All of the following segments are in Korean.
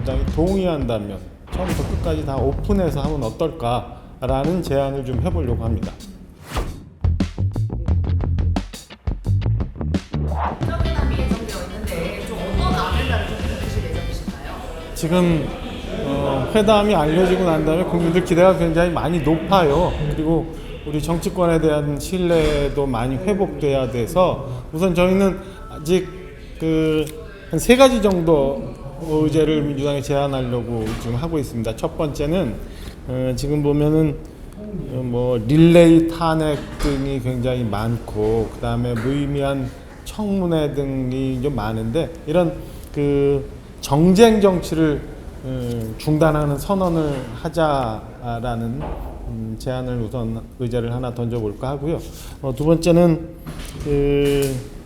민주당이 동의한다면 처음부터 끝까지 다 오픈해서 하면 어떨까라는 제안을 좀 해보려고 합니다. 회담이 예정되어 있는데 좀 어떤 아젠다를 좀 드실 예정이신가요? 지금 회담이 알려지고 난 다음에 국민들 기대가 굉장히 많이 높아요. 그리고 우리 정치권에 대한 신뢰도 많이 회복돼야 돼서 우선 저희는 아직 한 세 가지 정도 의제를 민주당에 제안하려고 지금 하고 있습니다. 첫 번째는 지금 보면은 뭐 릴레이 탄핵 등이 굉장히 많고 그다음에 무의미한 청문회 등이 좀 많은데 이런 정쟁 정치를 중단하는 선언을 하자라는 제안을 우선 의제를 하나 던져볼까 하고요. 두 번째는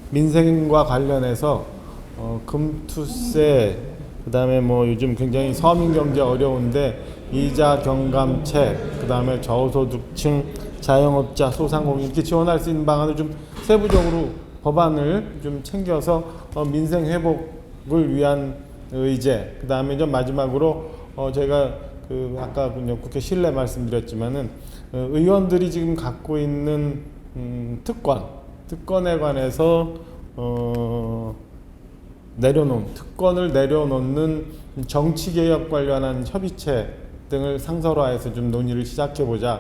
민생과 관련해서 금투세 그다음에 뭐 요즘 굉장히 서민 경제 어려운데 이자 경감책 그다음에 저소득층 자영업자 소상공인 이렇게 지원할 수 있는 방안을 좀 세부적으로 법안을 좀 챙겨서 민생 회복을 위한 의제 그다음에 좀 마지막으로 제가 아까 국회 신뢰 말씀드렸지만은 의원들이 지금 갖고 있는 특권에 관해서 특권을 내려놓는 정치개혁 관련한 협의체 등을 상설화해서 좀 논의를 시작해보자.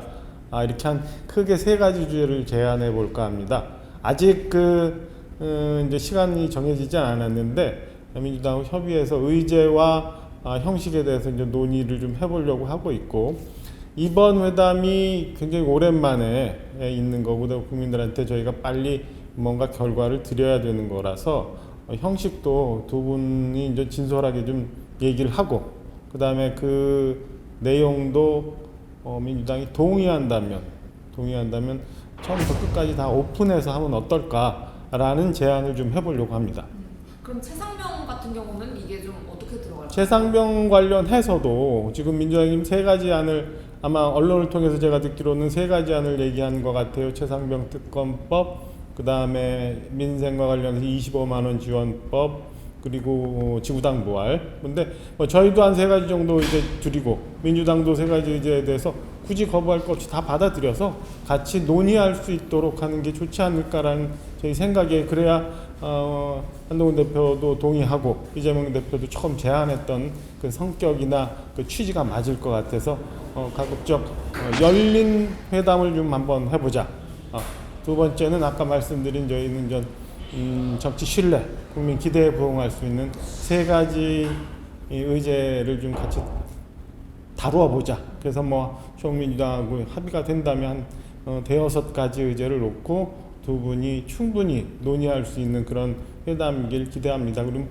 이렇게 한 크게 세 가지 주제를 제안해 볼까 합니다. 아직 이제 시간이 정해지지 않았는데 민주당 협의해서 의제와 형식에 대해서 이제 논의를 좀 해보려고 하고 있고 이번 회담이 굉장히 오랜만에 있는 거고 국민들한테 저희가 빨리 뭔가 결과를 드려야 되는 거라서 형식도 두 분이 이제 진솔하게 좀 얘기를 하고 그 다음에 그 내용도 민주당이 동의한다면 처음부터 끝까지 다 오픈해서 하면 어떨까라는 제안을 좀 해보려고 합니다. 그럼 최상병 같은 경우는 이게 좀 어떻게 들어갈까요? 최상병 관련해서도 지금 민주당이 세 가지 안을 아마 언론을 통해서 제가 듣기로는 세 가지 안을 얘기한 것 같아요. 최상병 특검법 그 다음에 민생과 관련해서 25만 원 지원법 그리고 지구당 부활. 근데 뭐 저희도 한 세 가지 정도 이제 드리고 민주당도 세 가지 의제에 대해서 굳이 거부할 것 없이 다 받아들여서 같이 논의할 수 있도록 하는 게 좋지 않을까라는 저희 생각에 그래야 한동훈 대표도 동의하고 이재명 대표도 처음 제안했던 그 성격이나 그 취지가 맞을 것 같아서 가급적 열린 회담을 좀 한번 해보자. 두 번째는 아까 말씀드린 저희는 정치 신뢰, 국민 기대에 부응할 수 있는 세 가지 의제를 좀 같이 다루어 보자. 그래서 뭐 민주당하고 합의가 된다면 대여섯 가지 의제를 놓고 두 분이 충분히 논의할 수 있는 그런 회담이길 기대합니다. 그럼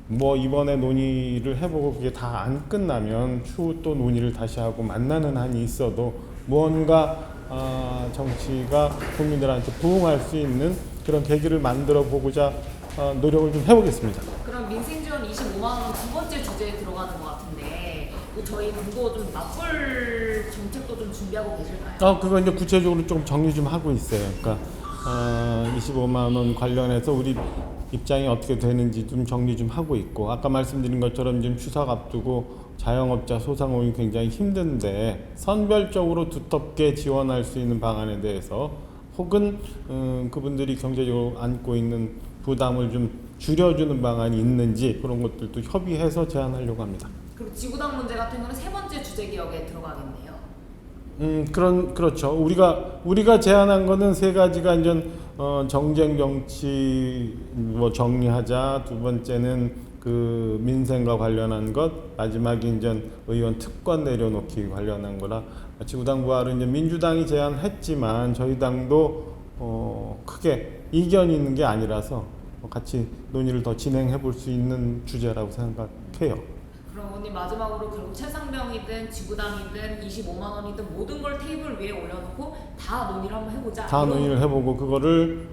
뭐 이번에 논의를 해보고 그게 다 안 끝나면 추후 또 논의를 다시 하고 만나는 한이 있어도 무언가 정치가 국민들한테 부응할 수 있는 그런 계기를 만들어 보고자 노력을 좀 해보겠습니다. 그럼 민생지원 25만 원 두 번째 주제에 들어가는 것 같은데 저희 당도 좀 맞불 정책도 좀 준비하고 계실까요? 그거 이제 구체적으로 좀 정리 좀 하고 있어요. 그러니까 25만 원 관련해서 우리 입장이 어떻게 되는지 좀 정리 좀 하고 있고 아까 말씀드린 것처럼 지금 추석 앞두고 자영업자 소상공인 굉장히 힘든데 선별적으로 두텁게 지원할 수 있는 방안에 대해서 혹은 그분들이 경제적으로 안고 있는 부담을 좀 줄여주는 방안이 있는지 그런 것들도 협의해서 제안하려고 합니다. 그리고 지구당 문제 같은 경우는 세 번째 주제 개혁에 들어가겠네요. 그렇죠. 우리가 제안한 거는 세 가지가 이제 정쟁 정치 뭐 정리하자. 두 번째는 그 민생과 관련한 것, 마지막에 이제 의원 특권 내려놓기 관련한 거라 지구당 부활은 이제 민주당이 제안했지만 저희 당도 크게 이견이 있는 게 아니라서 같이 논의를 더 진행해 볼 수 있는 주제라고 생각해요. 그럼 오늘 마지막으로 결국 최상병이든 지구당이든 25만 원이든 모든 걸 테이블 위에 올려놓고 다 논의를 한번 해보자. 다 논의를 해보고 그거를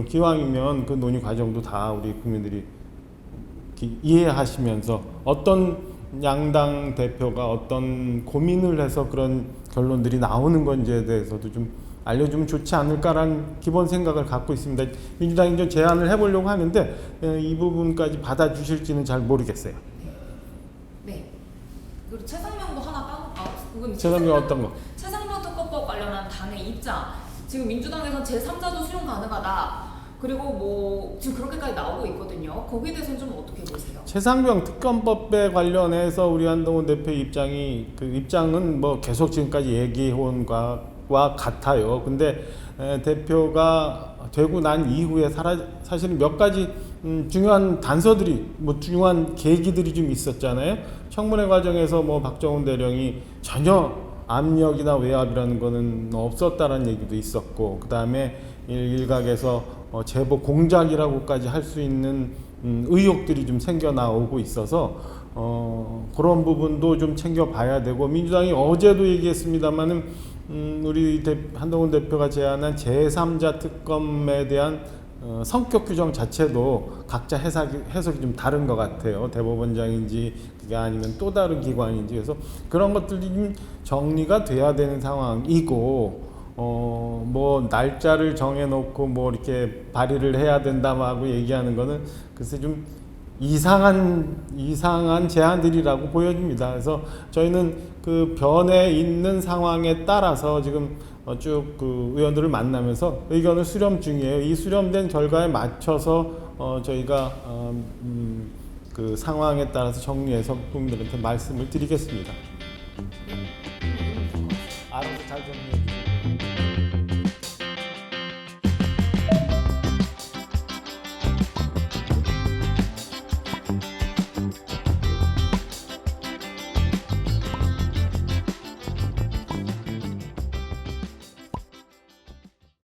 기왕이면 그 논의 과정도 다 우리 국민들이 이해하시면서 어떤 양당 대표가 어떤 고민을 해서 그런 결론들이 나오는 건지에 대해서도 좀 알려주면 좋지 않을까라는 기본 생각을 갖고 있습니다. 민주당이 좀 제안을 해보려고 하는데 이 부분까지 받아주실지는 잘 모르겠어요. 네. 그리고 최상명도 하나 이건 최상명 어떤 거? 최상명 특검법 관련한 당의 입장. 지금 민주당에서 제3자도 수용 가능하다. 그리고 뭐 지금 그렇게까지 나오고 있거든요. 거기에 대해서는 좀 어떻게 보세요? 최상병 특검법에 관련해서 우리 한동훈 대표 입장은 뭐 계속 지금까지 얘기해온 것과 같아요. 근데 대표가 되고 난 이후에 사실은 몇 가지 중요한 단서들이 중요한 계기들이 좀 있었잖아요. 청문회 과정에서 뭐 박정훈 대령이 전혀 압력이나 외압이라는 거는 없었다라는 얘기도 있었고, 그 다음에 일각에서 제보 공작이라고까지 할 수 있는 의혹들이 좀 생겨 나오고 있어서 그런 부분도 좀 챙겨봐야 되고, 민주당이 어제도 얘기했습니다만은 우리 한동훈 대표가 제안한 제3자 특검에 대한 성격 규정 자체도 각자 해석이 좀 다른 것 같아요. 대법원장인지 그게 아니면 또 다른 기관인지. 그래서 그런 것들이 좀 정리가 돼야 되는 상황이고, 뭐 날짜를 정해놓고 뭐 이렇게 발의를 해야 된다고 얘기하는 거는 글쎄 좀 이상한 제안들이라고 보여집니다. 그래서 저희는 그 변해 있는 상황에 따라서 지금 쭉 그 의원들을 만나면서 의견을 수렴 중이에요. 이 수렴된 결과에 맞춰서 저희가 그 상황에 따라서 정리해서 국민들한테 말씀을 드리겠습니다. 알아서 잘 정리해.